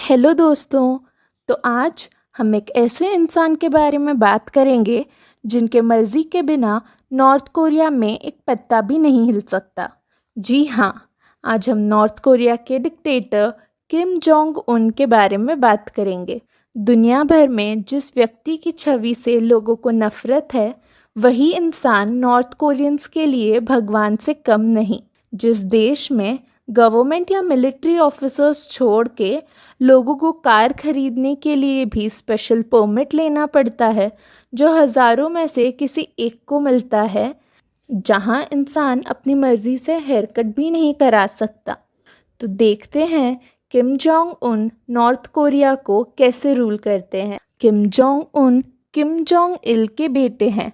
Hello दोस्तों। तो आज हम एक ऐसे इंसान के बारे में बात करेंगे जिनके मर्जी के बिना नॉर्थ कोरिया में एक पत्ता भी नहीं हिल सकता। जी हाँ, आज हम नॉर्थ कोरिया के डिक्टेटर किम जोंग उन के बारे में बात करेंगे। दुनिया भर में जिस व्यक्ति की छवि से लोगों को नफरत है, वही इंसान नॉर्थ कोरियंस के लिए भगवान से कम नहीं। जिस देश में गवर्नमेंट या मिलिट्री ऑफिसर्स छोड़ के लोगों को कार खरीदने के लिए भी स्पेशल परमिट लेना पड़ता है, जो हज़ारों में से किसी एक को मिलता है, जहां इंसान अपनी मर्जी से हेयर कट भी नहीं करा सकता। तो देखते हैं Kim Jong Un north Korea को कैसे रूल करते हैं। Kim Jong Un Kim Jong Il के बेटे हैं।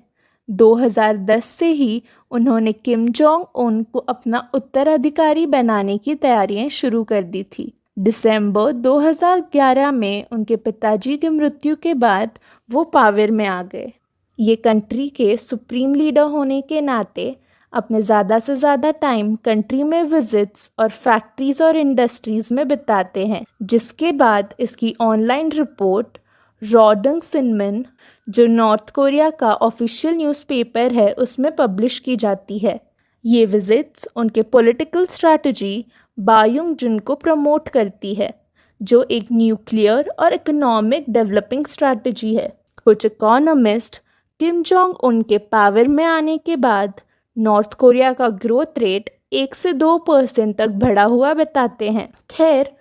2010 से ही उन्होंने किम जोंग उन को अपना उत्तराधिकारी बनाने की तैयारियां शुरू कर दी थी। दिसंबर 2011 में उनके पिताजी की मृत्यु के बाद वो पावर में आ गए। ये कंट्री के सुप्रीम लीडर होने के नाते अपने ज़्यादा से ज़्यादा टाइम कंट्री में विजिट्स और फैक्ट्रीज और इंडस्ट्रीज़ में बिताते हैं, जिसके बाद इसकी ऑनलाइन रिपोर्ट रॉडंग सिनमिन, जो नॉर्थ कोरिया का ऑफिशियल न्यूज़पेपर है, उसमें पब्लिश की जाती है। ये विजिट्स उनके पॉलिटिकल स्ट्रैटेजी बायुंग जुन को प्रमोट करती है, जो एक न्यूक्लियर और इकोनॉमिक डेवलपिंग स्ट्रैटेजी है। कुछ इकोनॉमिस्ट किम जोंग उन के पावर में आने के बाद नॉर्थ कोरिया का ग्रोथ रेट 1 से 2% तक बढ़ा हुआ बताते हैं। खैर,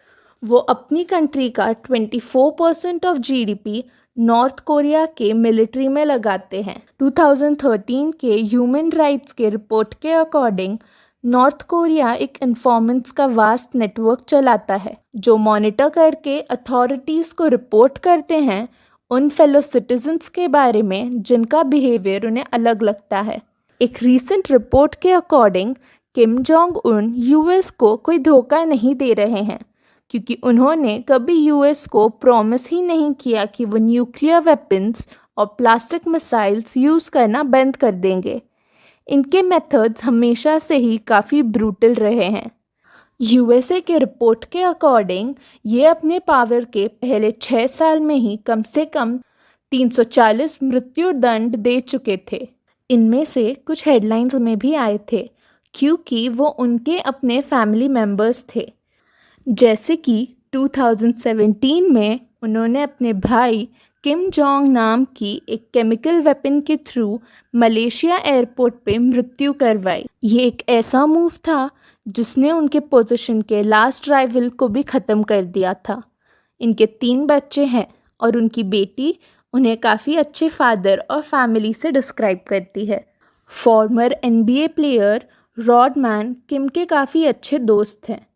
वो अपनी कंट्री का 24% ऑफ जीडीपी नॉर्थ कोरिया के मिलिट्री में लगाते हैं। 2013 के ह्यूमन राइट्स के रिपोर्ट के अकॉर्डिंग नॉर्थ कोरिया एक इन्फॉर्मेंट्स का वास्ट नेटवर्क चलाता है, जो मॉनिटर करके अथॉरिटीज़ को रिपोर्ट करते हैं उन फेलो सिटीजन्स के बारे में जिनका बिहेवियर उन्हें अलग लगता है। एक रीसेंट रिपोर्ट के according Kim Jong Un US को कोई धोखा नहीं दे रहे हैं, क्योंकि उन्होंने कभी यूएस को प्रॉमिस ही नहीं किया कि वो न्यूक्लियर वेपन्स और प्लास्टिक मिसाइल्स यूज़ करना बंद कर देंगे। इनके मेथड्स हमेशा से ही काफ़ी ब्रूटल रहे हैं। यूएसए के रिपोर्ट के अकॉर्डिंग ये अपने पावर के पहले 6 साल में ही कम से कम 340 मृत्यु दंड दे चुके थे। इनमें से कुछ हेडलाइंस में भी आए थे, क्योंकि वो उनके अपने फैमिली मेम्बर्स थे। जैसे कि 2017 में उन्होंने अपने भाई किम जोंग नाम की एक केमिकल वेपन के थ्रू मलेशिया एयरपोर्ट पे मृत्यु करवाई। ये एक ऐसा मूव था जिसने उनके पोजीशन के लास्ट राइवल को भी ख़त्म कर दिया था। इनके 3 बच्चे हैं और उनकी बेटी उन्हें काफ़ी अच्छे फादर और फैमिली से डिस्क्राइब करती है। फॉर्मर एनबीए प्लेयर रॉडमैन किम के काफ़ी अच्छे दोस्त हैं।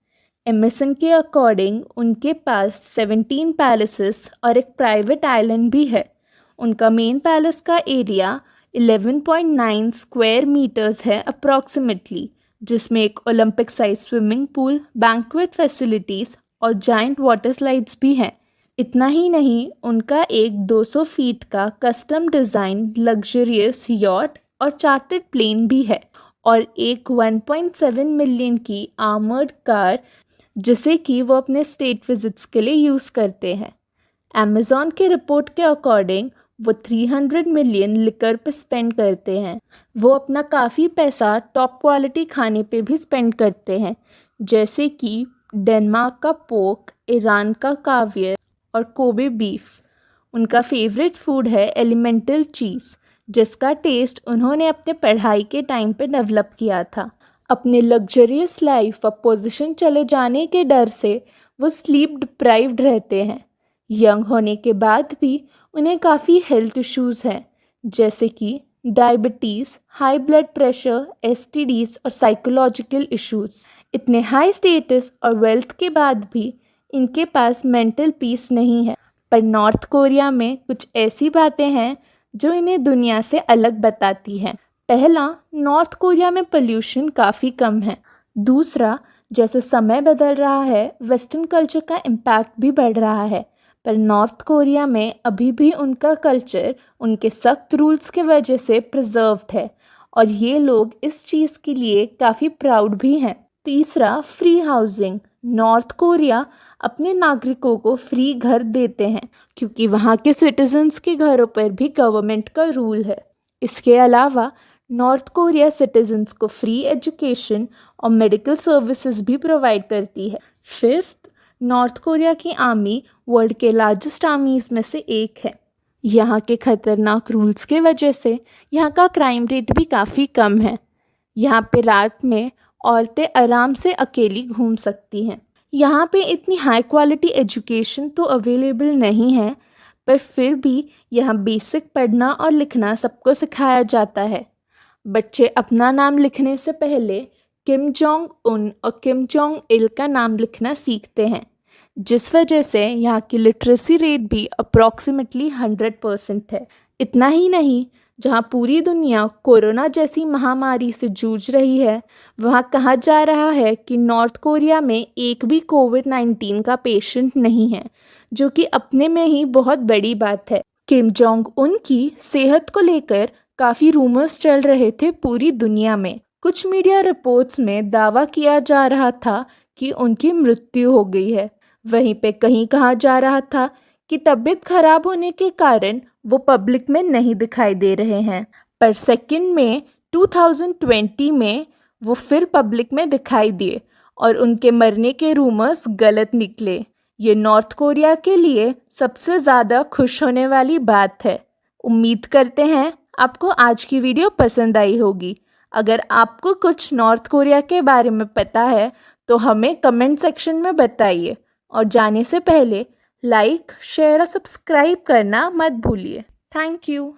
एमएसएन के अकॉर्डिंग उनके पास 17 पैलेसेस और एक प्राइवेट आइलैंड भी है। उनका मेन पैलेस का एरिया 11.9 स्क्वायर मीटर्स है अप्रॉक्सीमेटली, जिसमें एक Olympic size swimming pool, banquet facilities और जाइंट वाटर स्लाइड्स भी हैं। इतना ही नहीं, उनका एक 200 फीट का कस्टम डिज़ाइन लग्जरियस यॉट और चार्टर्ड प्लेन भी है, और एक 1.7 मिलियन की आर्मर्ड कार, जिसे कि वो अपने स्टेट विजिट्स के लिए यूज़ करते हैं। अमेज़ॉन के रिपोर्ट के अकॉर्डिंग वो 300 मिलियन लिकर पे स्पेंड करते हैं। वो अपना काफ़ी पैसा टॉप क्वालिटी खाने पे भी स्पेंड करते हैं, जैसे कि डेनमार्क का पोर्क, ईरान का कावियर और कोबे बीफ। उनका फेवरेट फूड है एलिमेंटल चीज़, जिसका टेस्ट उन्होंने अपने पढ़ाई के टाइम पे डेवलप किया था। अपने लग्जरियस लाइफ और पोजीशन चले जाने के डर से वो स्लीप डिप्राइव्ड रहते हैं। यंग होने के बाद भी उन्हें काफ़ी हेल्थ इश्यूज़ हैं, जैसे कि डायबिटीज़, हाई ब्लड प्रेशर, एसटीडीज़ और साइकोलॉजिकल इश्यूज़। इतने हाई स्टेटस और वेल्थ के बाद भी इनके पास मेंटल पीस नहीं है। पर नॉर्थ कोरिया में कुछ ऐसी बातें हैं जो इन्हें दुनिया से अलग बताती हैं। पहला, नॉर्थ कोरिया में पोल्यूशन काफ़ी कम है। दूसरा, जैसे समय बदल रहा है, वेस्टर्न कल्चर का इम्पैक्ट भी बढ़ रहा है, पर नॉर्थ कोरिया में अभी भी उनका कल्चर उनके सख्त रूल्स के वजह से प्रिजर्व्ड है, और ये लोग इस चीज़ के लिए काफ़ी प्राउड भी हैं। तीसरा, फ्री हाउसिंग। नॉर्थ कोरिया अपने नागरिकों को फ्री घर देते हैं, क्योंकि वहाँ के सिटीजन्स के घरों पर भी गवर्नमेंट का रूल है। इसके अलावा नॉर्थ कोरिया सिटीजन्स को फ्री एजुकेशन और मेडिकल सर्विसेज भी प्रोवाइड करती है। फिफ्थ, नॉर्थ कोरिया की आर्मी वर्ल्ड के लार्जेस्ट आर्मीज में से एक है। यहाँ के खतरनाक रूल्स के वजह से यहाँ का क्राइम रेट भी काफ़ी कम है। यहाँ पे रात में औरतें आराम से अकेली घूम सकती हैं। यहाँ पे इतनी हाई क्वालिटी एजुकेशन तो अवेलेबल नहीं है, पर फिर भी यहाँ बेसिक पढ़ना और लिखना सबको सिखाया जाता है। बच्चे अपना नाम लिखने से पहले किम जोंग उन और किम जोंग इल का नाम लिखना सीखते हैं, जिस वजह से यहाँ की लिटरेसी रेट भी अप्रॉक्सीमेटली 100% है। इतना ही नहीं, जहाँ पूरी दुनिया कोरोना जैसी महामारी से जूझ रही है, वहाँ कहा जा रहा है कि नॉर्थ कोरिया में एक भी कोविड-19 का पेशेंट नहीं है, जो कि अपने में ही बहुत बड़ी बात है। किम जोंग उन की सेहत को लेकर काफ़ी रूमर्स चल रहे थे पूरी दुनिया में। कुछ मीडिया रिपोर्ट्स में दावा किया जा रहा था कि उनकी मृत्यु हो गई है। वहीं पे कहीं कहा जा रहा था कि तबीयत खराब होने के कारण वो पब्लिक में नहीं दिखाई दे रहे हैं। पर 2 मई 2020 में वो फिर पब्लिक में दिखाई दिए और उनके मरने के रूमर्स गलत निकले। ये नॉर्थ कोरिया के लिए सबसे ज़्यादा खुश होने वाली बात है। उम्मीद करते हैं आपको आज की वीडियो पसंद आई होगी। अगर आपको कुछ नॉर्थ कोरिया के बारे में पता है तो हमें कमेंट सेक्शन में बताइए, और जाने से पहले लाइक, शेयर और सब्सक्राइब करना मत भूलिए। Thank you.